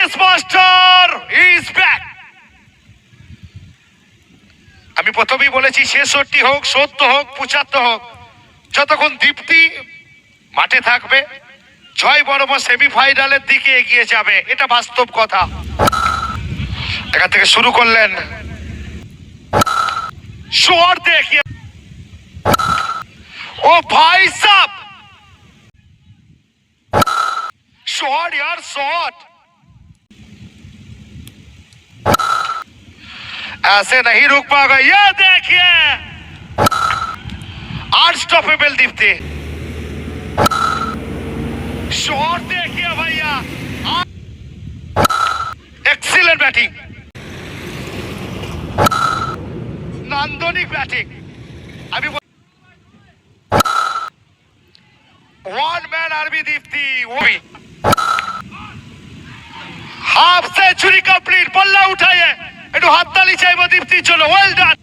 Master is back. আমি প্রথমেই বলেছি 66 হোক 70 হোক 75 হোক, যতক্ষণ দীপ্তি মাঠে থাকবে জয় বর্মা সেমিফাইনালের দিকে এগিয়ে যাবে, এটা বাস্তব কথা। এখান থেকে শুরু করলেন শট দেখিয়ে, ও ভাই সাব शॉट यार शॉट, ऐसे नहीं रुक पाएगा। ये देखिए अनस्टॉपेबल दीप्ति, शॉट देखिए भैया, एक्सीलेंट बैटिंग, नांदनिक बैटिंग। अभी वन मैन आर्मी दीप्ति, वो भी हाफ सेंचुरी कंप्लीट, पल्ला उठाइए, একটু হাততালি চাইবো দীপ্তির জন্য। Well done.